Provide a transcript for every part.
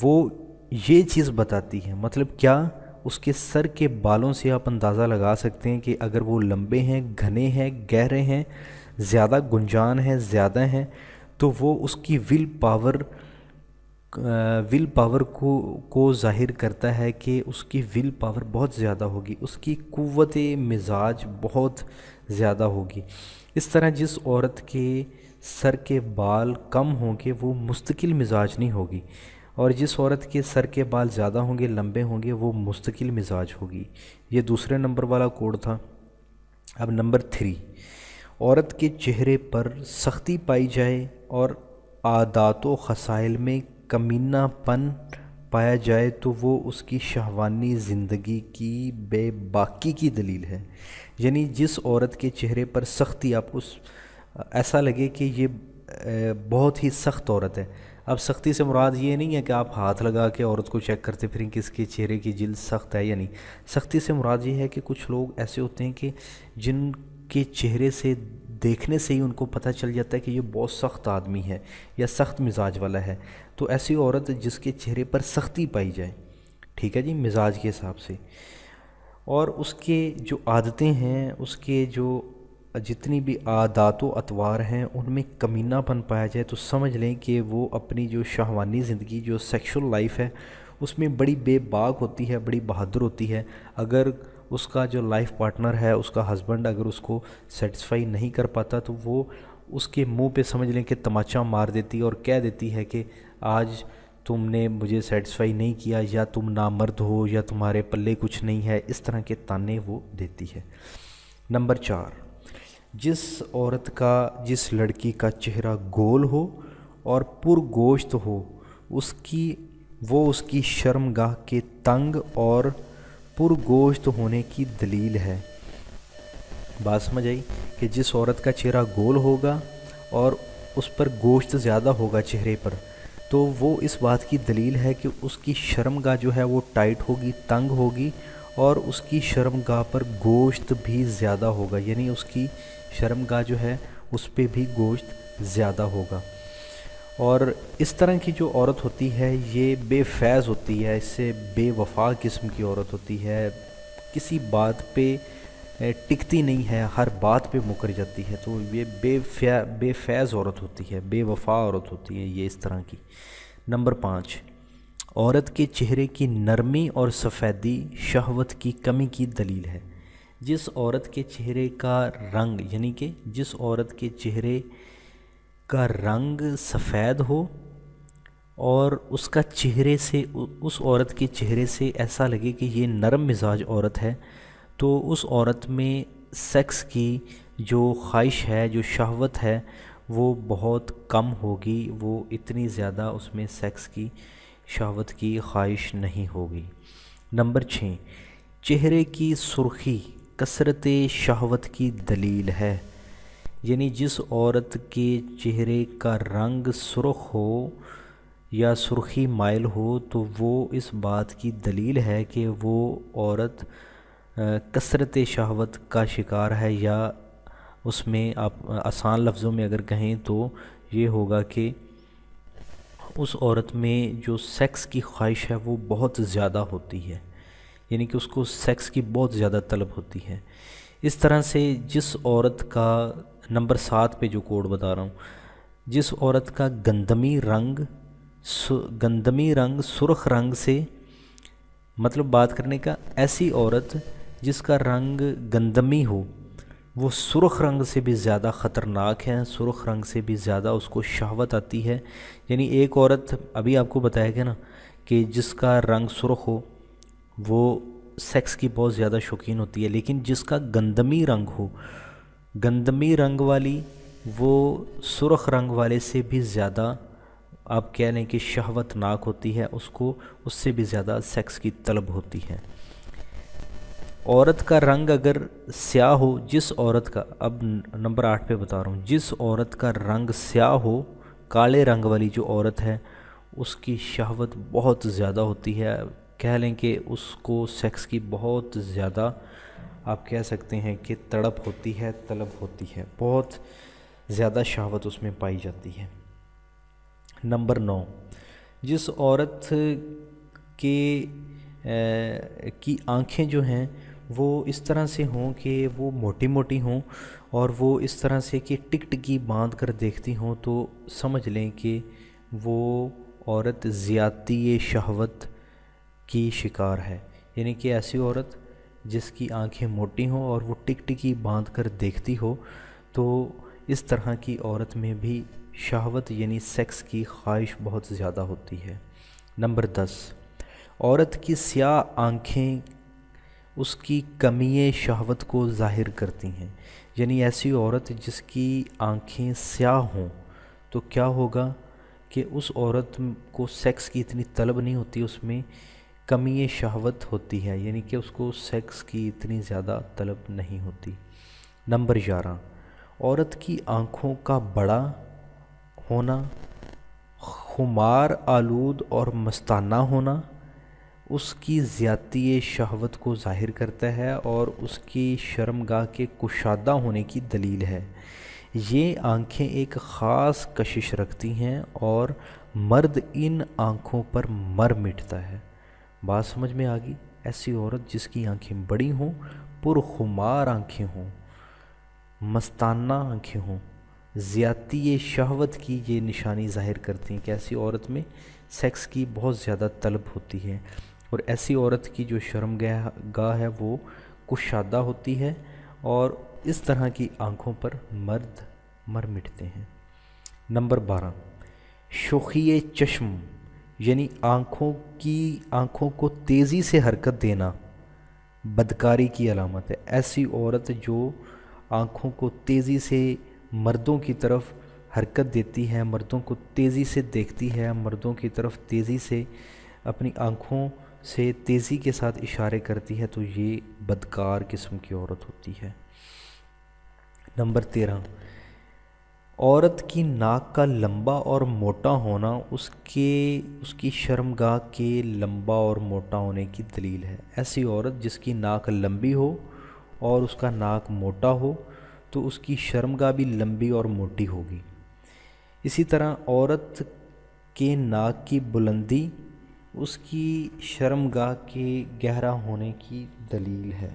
وہ یہ چیز بتاتی ہے، مطلب کیا؟ اس کے سر کے بالوں سے آپ اندازہ لگا سکتے ہیں کہ اگر وہ لمبے ہیں، گھنے ہیں، گہرے ہیں، زیادہ گنجان ہیں، زیادہ ہیں، تو وہ اس کی ول پاور کو ظاہر کرتا ہے کہ اس کی ول پاور بہت زیادہ ہوگی، اس کی قوت مزاج بہت زیادہ ہوگی۔ اس طرح جس عورت کے سر کے بال کم ہوں گے وہ مستقل مزاج نہیں ہوگی، اور جس عورت کے سر کے بال زیادہ ہوں گے، لمبے ہوں گے، وہ مستقل مزاج ہوگی۔ یہ دوسرے نمبر والا کوڈ تھا۔ اب نمبر 3، عورت کے چہرے پر سختی پائی جائے اور عادات و خصائل میں کمینہ پن پایا جائے تو وہ اس کی شہوانی زندگی کی بے باکی کی دلیل ہے۔ یعنی جس عورت کے چہرے پر سختی، آپ کو ایسا لگے کہ یہ بہت ہی سخت عورت ہے۔ اب سختی سے مراد یہ نہیں ہے کہ آپ ہاتھ لگا کے عورت کو چیک کرتے پھریں کہ اس کے چہرے کی جلد سخت ہے یا نہیں۔ سختی سے مراد یہ ہے کہ کچھ لوگ ایسے ہوتے ہیں کہ جن کے چہرے سے دیکھنے سے ہی ان کو پتہ چل جاتا ہے کہ یہ بہت سخت آدمی ہے یا سخت مزاج والا ہے، تو ایسی عورت جس کے چہرے پر سختی پائی جائے، ٹھیک ہے جی، مزاج کے حساب سے، اور اس کے جو عادتیں ہیں، اس کے جو جتنی بھی عادات و اطوار ہیں ان میں کمینہ پن پایا جائے، تو سمجھ لیں کہ وہ اپنی جو شہوانی زندگی، جو سیکشل لائف ہے، اس میں بڑی بے باک ہوتی ہے، بڑی بہادر ہوتی ہے۔ اگر اس کا جو لائف پارٹنر ہے، اس کا ہسبینڈ اگر اس کو سیٹسفائی نہیں کر پاتا تو وہ اس کے منہ پہ سمجھ لیں کہ تماچا مار دیتی اور کہہ دیتی ہے کہ آج تم نے مجھے سیٹسفائی نہیں کیا، یا تم نامرد ہو، یا تمہارے پلے کچھ نہیں ہے، اس طرح کے تانے وہ دیتی ہے۔ نمبر 4، جس لڑکی کا چہرہ گول ہو اور پرگوشت ہو، وہ اس کی شرمگاہ کے تنگ اور پرگوشت ہونے کی دلیل ہے۔ بات سمجھ آئی کہ جس عورت کا چہرہ گول ہوگا اور اس پر گوشت زیادہ ہوگا چہرے پر، تو وہ اس بات کی دلیل ہے کہ اس کی شرمگاہ جو ہے وہ ٹائٹ ہوگی، تنگ ہوگی، اور اس کی شرمگاہ پر گوشت بھی زیادہ ہوگا، یعنی اس کی شرمگاہ جو ہے اس پہ بھی گوشت زیادہ ہوگا۔ اور اس طرح کی جو عورت ہوتی ہے یہ بے فیض ہوتی ہے، اس سے بے وفا قسم کی عورت ہوتی ہے، کسی بات پہ ٹکتی نہیں ہے، ہر بات پہ مکر جاتی ہے، تو یہ بے فیض عورت ہوتی ہے، بے وفا عورت ہوتی ہے یہ اس طرح کی۔ نمبر 5، عورت کے چہرے کی نرمی اور سفیدی شہوت کی کمی کی دلیل ہے۔ جس عورت کے چہرے کا رنگ، یعنی کہ جس عورت کے چہرے کا رنگ سفید ہو اور اس عورت کے چہرے سے ایسا لگے کہ یہ نرم مزاج عورت ہے، تو اس عورت میں سیکس کی جو خواہش ہے، جو شہوت ہے، وہ بہت کم ہوگی، وہ اتنی زیادہ اس میں سیکس کی شہوت کی خواہش نہیں ہوگی۔ نمبر 6، چہرے کی سرخی کثرت شہوت کی دلیل ہے۔ یعنی جس عورت کے چہرے کا رنگ سرخ ہو یا سرخی مائل ہو تو وہ اس بات کی دلیل ہے کہ وہ عورت کثرت شہوت کا شکار ہے، یا اس میں آپ آسان لفظوں میں اگر کہیں تو یہ ہوگا کہ اس عورت میں جو سیکس کی خواہش ہے وہ بہت زیادہ ہوتی ہے، یعنی کہ اس کو سیکس کی بہت زیادہ طلب ہوتی ہے۔ اس طرح سے جس عورت کا نمبر 7 پہ جو کوڈ بتا رہا ہوں، جس عورت کا گندمی رنگ سرخ رنگ سے، مطلب بات کرنے کا، ایسی عورت جس کا رنگ گندمی ہو وہ سرخ رنگ سے بھی زیادہ خطرناک ہے، سرخ رنگ سے بھی زیادہ اس کو شہوت آتی ہے۔ یعنی ایک عورت ابھی آپ کو بتایا گیا نا کہ جس کا رنگ سرخ ہو وہ سیکس کی بہت زیادہ شوقین ہوتی ہے، لیکن جس کا گندمی رنگ ہو، گندمی رنگ والی، وہ سرخ رنگ والے سے بھی زیادہ آپ کہہ لیں کہ شہوت ناک ہوتی ہے، اس سے بھی زیادہ سیکس کی طلب ہوتی ہے۔ عورت کا رنگ اگر سیاہ ہو، جس عورت کا، اب نمبر 8 پہ بتا رہا ہوں، جس عورت کا رنگ سیاہ ہو، کالے رنگ والی جو عورت ہے اس کی شہوت بہت زیادہ ہوتی ہے، کہہ لیں کہ اس کو سیکس کی بہت زیادہ آپ کہہ سکتے ہیں کہ تڑپ ہوتی ہے، طلب ہوتی ہے، بہت زیادہ شہوت اس میں پائی جاتی ہے۔ نمبر 9، جس عورت کے کی آنکھیں جو ہیں وہ اس طرح سے ہوں کہ وہ موٹی موٹی ہوں اور وہ اس طرح سے کہ ٹک ٹکی باندھ کر دیکھتی ہوں، تو سمجھ لیں کہ وہ عورت زیادتی شہوت کی شکار ہے۔ یعنی کہ ایسی عورت جس کی آنکھیں موٹی ہوں اور وہ ٹک ٹکی باندھ کر دیکھتی ہو، تو اس طرح کی عورت میں بھی شہوت یعنی سیکس کی خواہش بہت زیادہ ہوتی ہے۔ نمبر 10، عورت کی سیاہ آنکھیں اس کی کمی شہوت کو ظاہر کرتی ہیں۔ یعنی ایسی عورت جس کی آنکھیں سیاہ ہوں تو کیا ہوگا کہ اس عورت کو سیکس کی اتنی طلب نہیں ہوتی، اس میں کمی شہوت ہوتی ہے، یعنی کہ اس کو سیکس کی اتنی زیادہ طلب نہیں ہوتی۔ نمبر 11، عورت کی آنکھوں کا بڑا ہونا، خمار آلود اور مستانہ ہونا اس کی زیادتی شہوت کو ظاہر کرتا ہے اور اس کی شرمگاہ کے کشادہ ہونے کی دلیل ہے۔ یہ آنکھیں ایک خاص کشش رکھتی ہیں اور مرد ان آنکھوں پر مر مٹتا ہے۔ بات سمجھ میں آ گئی؟ ایسی عورت جس کی آنکھیں بڑی ہوں، پرخمار آنکھیں ہوں، مستانہ آنکھیں ہوں، زیادتی شہوت کی یہ نشانی ظاہر کرتی ہیں کہ ایسی عورت میں سیکس کی بہت زیادہ طلب ہوتی ہے، اور ایسی عورت کی جو شرمگاہ ہے وہ کشادہ ہوتی ہے اور اس طرح کی آنکھوں پر مرد مر مٹتے ہیں۔ نمبر 12، شوخی چشم یعنی آنکھوں کو تیزی سے حرکت دینا بدکاری کی علامت ہے۔ ایسی عورت جو آنکھوں کو تیزی سے مردوں کی طرف حرکت دیتی ہے، مردوں کو تیزی سے دیکھتی ہے، مردوں کی طرف تیزی سے اپنی آنکھوں سے تیزی کے ساتھ اشارے کرتی ہے، تو یہ بدکار قسم کی عورت ہوتی ہے۔ نمبر 13، عورت کی ناک کا لمبا اور موٹا ہونا اس کی شرمگاہ کے لمبا اور موٹا ہونے کی دلیل ہے۔ ایسی عورت جس کی ناک لمبی ہو اور اس کا ناک موٹا ہو تو اس کی شرمگاہ بھی لمبی اور موٹی ہوگی۔ اسی طرح عورت کے ناک کی بلندی اس کی شرمگاہ کے گہرا ہونے کی دلیل ہے۔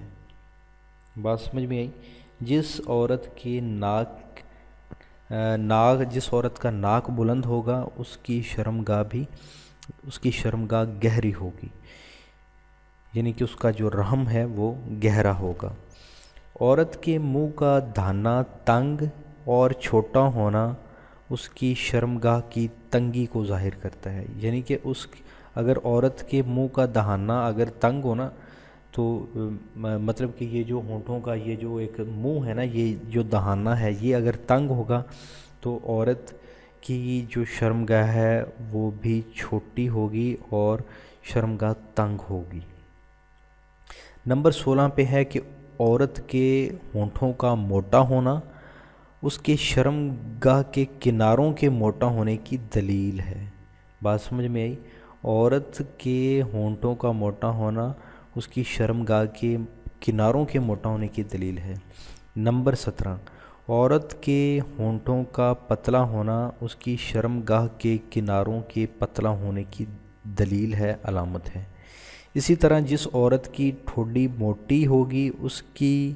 بات سمجھ میں آئی؟ جس عورت کا ناک بلند ہوگا اس کی شرمگاہ گہری ہوگی، یعنی کہ اس کا جو رحم ہے وہ گہرا ہوگا۔ عورت کے منہ کا دہانہ تنگ اور چھوٹا ہونا اس کی شرمگاہ کی تنگی کو ظاہر کرتا ہے۔ یعنی کہ اگر عورت کے منہ کا دہانہ اگر تنگ ہونا تو مطلب کہ یہ جو ہونٹوں کا یہ جو ایک منہ ہے نا، یہ جو دہانہ ہے یہ اگر تنگ ہوگا تو عورت کی جو شرمگاہ ہے وہ بھی چھوٹی ہوگی اور شرمگاہ تنگ ہوگی۔ نمبر 16 پہ ہے کہ عورت کے ہونٹوں کا موٹا ہونا اس کے شرمگاہ کے کناروں کے موٹا ہونے کی دلیل ہے۔ بات سمجھ میں آئی؟ عورت کے ہونٹوں کا موٹا ہونا اس کی شرمگاہ کے کناروں کے موٹا ہونے کی دلیل ہے۔ نمبر 17، عورت کے ہونٹوں کا پتلا ہونا اس کی شرمگاہ کے کناروں کے پتلا ہونے کی دلیل ہے، علامت ہے۔ اسی طرح جس عورت کی ٹھوڈی موٹی ہوگی اس کی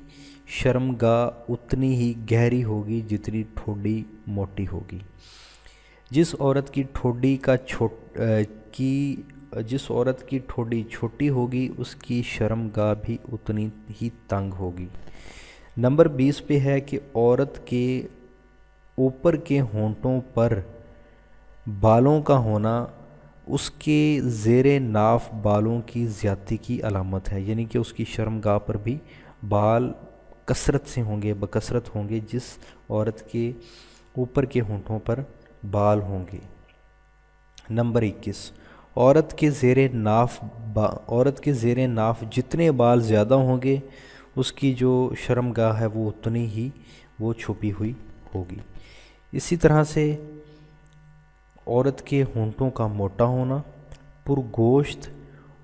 شرمگاہ اتنی ہی گہری ہوگی جتنی ٹھوڈی موٹی ہوگی۔ جس عورت کی ٹھوڈی چھوٹی ہوگی اس کی شرمگاہ بھی اتنی ہی تنگ ہوگی۔ نمبر 20 پہ ہے کہ عورت کے اوپر کے ہونٹوں پر بالوں کا ہونا اس کے زیر ناف بالوں کی زیادتی کی علامت ہے، یعنی کہ اس کی شرمگاہ پر بھی بال بکثرت ہوں گے جس عورت کے اوپر کے ہونٹوں پر بال ہوں گے۔ نمبر 21، عورت کے زیر ناف جتنے بال زیادہ ہوں گے اس کی جو شرمگاہ ہے وہ اتنی ہی چھپی ہوئی ہوگی۔ اسی طرح سے عورت کے ہونٹوں کا موٹا ہونا، پرگوشت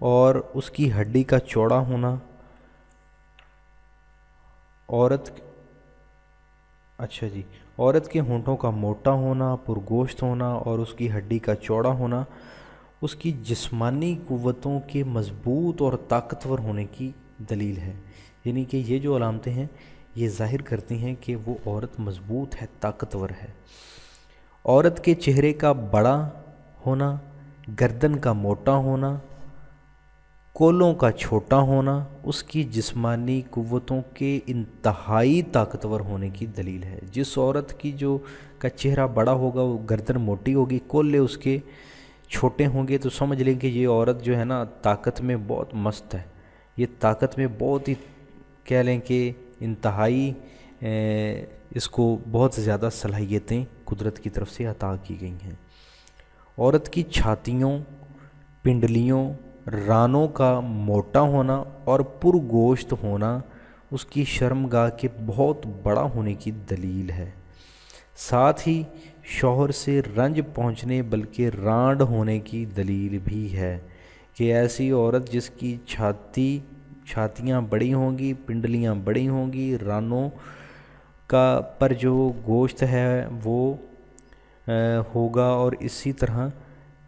اور اس کی ہڈی کا چوڑا ہونا، عورت کے ہونٹوں کا موٹا ہونا، پرگوشت ہونا اور اس کی ہڈی کا چوڑا ہونا اس کی جسمانی قوتوں کے مضبوط اور طاقتور ہونے کی دلیل ہے۔ یعنی کہ یہ جو علامتیں ہیں یہ ظاہر کرتی ہیں کہ وہ عورت مضبوط ہے، طاقتور ہے۔ عورت کے چہرے کا بڑا ہونا، گردن کا موٹا ہونا، کولوں کا چھوٹا ہونا اس کی جسمانی قوتوں کے انتہائی طاقتور ہونے کی دلیل ہے۔ جس عورت کی کا چہرہ بڑا ہوگا، وہ گردن موٹی ہوگی، کولے اس کے چھوٹے ہوں گے، تو سمجھ لیں کہ یہ عورت جو ہے نا طاقت میں بہت مست ہے، یہ طاقت میں بہت ہی کہہ لیں کہ انتہائی اس کو بہت زیادہ صلاحیتیں قدرت کی طرف سے عطا کی گئی ہیں۔ عورت کی چھاتیوں، پنڈلیوں، رانوں کا موٹا ہونا اور پرگوشت ہونا اس کی شرمگاہ کے بہت بڑا ہونے کی دلیل ہے۔ ساتھ ہی شوہر سے رنج پہنچنے بلکہ رانڈ ہونے کی دلیل بھی ہے کہ ایسی عورت جس کی چھاتیاں بڑی ہوں گی، پنڈلیاں بڑی ہوں گی، رانوں پر جو گوشت ہے وہ ہوگا، اور اسی طرح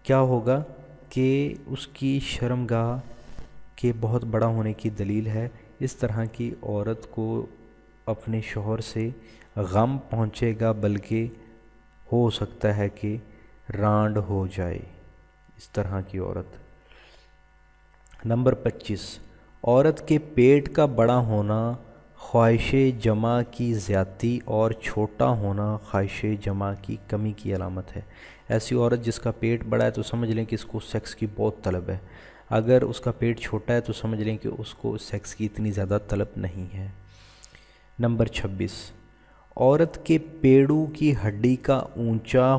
کیا ہوگا کہ اس کی شرمگاہ کے بہت بڑا ہونے کی دلیل ہے۔ اس طرح کی عورت کو اپنے شوہر سے غم پہنچے گا، بلکہ ہو سکتا ہے کہ رانڈ ہو جائے اس طرح کی عورت۔ نمبر 25، عورت کے پیٹ کا بڑا ہونا خواہش جمع کی زیادتی اور چھوٹا ہونا خواہش جمع کی کمی کی علامت ہے۔ ایسی عورت جس کا پیٹ بڑا ہے تو سمجھ لیں کہ اس کو سیکس کی بہت طلب ہے، اگر اس کا پیٹ چھوٹا ہے تو سمجھ لیں کہ اس کو سیکس کی اتنی زیادہ طلب نہیں ہے۔ نمبر 26، عورت کے پیڑوں کی ہڈی کا اونچا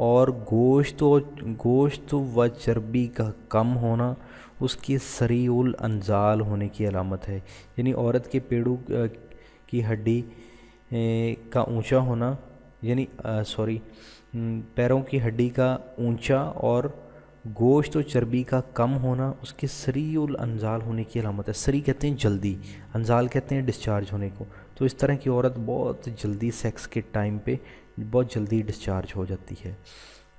اور گوشت و چربی کا کم ہونا اس کی سریع الانزال ہونے کی علامت ہے۔ یعنی عورت کے پیڑوں کی ہڈی کا اونچا ہونا، یعنی پیروں کی ہڈی کا اونچا اور گوشت و چربی کا کم ہونا اس کے سریع الانزال ہونے کی علامت ہے۔ سریع کہتے ہیں جلدی، انزال کہتے ہیں ڈسچارج ہونے کو، تو اس طرح کی عورت بہت جلدی سیکس کے ٹائم پہ بہت جلدی ڈسچارج ہو جاتی ہے۔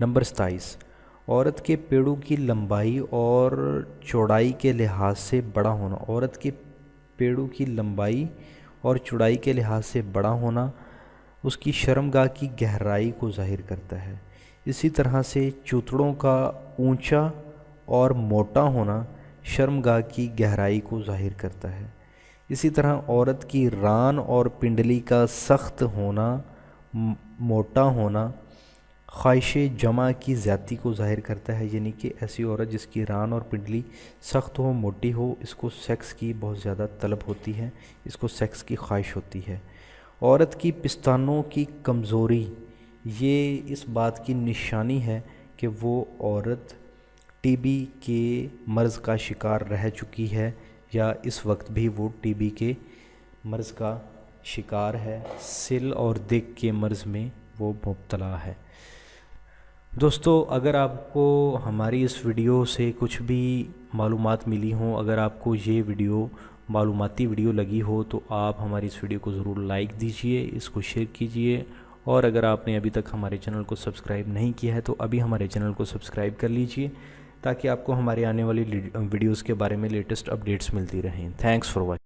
نمبر 27، عورت کے پیڑوں کی لمبائی اور چوڑائی کے لحاظ سے بڑا ہونا۔ عورت کے پیڑوں کی لمبائی اور چوڑائی کے لحاظ سے بڑا ہونا اس کی شرمگاہ کی گہرائی کو ظاہر کرتا ہے۔ اسی طرح سے چوتڑوں کا اونچا اور موٹا ہونا شرمگاہ کی گہرائی کو ظاہر کرتا ہے۔ اسی طرح عورت کی ران اور پنڈلی کا سخت ہونا، موٹا ہونا خواہش جمع کی زیادتی کو ظاہر کرتا ہے۔ یعنی کہ ایسی عورت جس کی ران اور پنڈلی سخت ہو، موٹی ہو، اس کو سیکس کی بہت زیادہ طلب ہوتی ہے، اس کو سیکس کی خواہش ہوتی ہے۔ عورت کی پستانوں کی کمزوری یہ اس بات کی نشانی ہے کہ وہ عورت ٹی بی کے مرض کا شکار رہ چکی ہے، یا اس وقت بھی وہ ٹی بی کے مرض کا شکار ہے، سل اور دگ کے مرض میں وہ مبتلا ہے۔ دوستو، اگر آپ کو ہماری اس ویڈیو سے کچھ بھی معلومات ملی ہوں، اگر آپ کو یہ ویڈیو معلوماتی ویڈیو لگی ہو تو آپ ہماری اس ویڈیو کو ضرور لائک دیجئے، اس کو شیئر کیجئے، اور اگر آپ نے ابھی تک ہمارے چینل کو سبسکرائب نہیں کیا ہے تو ابھی ہمارے چینل کو سبسکرائب کر لیجئے تاکہ آپ کو ہمارے آنے والی ویڈیوز کے بارے میں لیٹسٹ اپڈیٹس ملتی رہیں۔ Thanks for watching.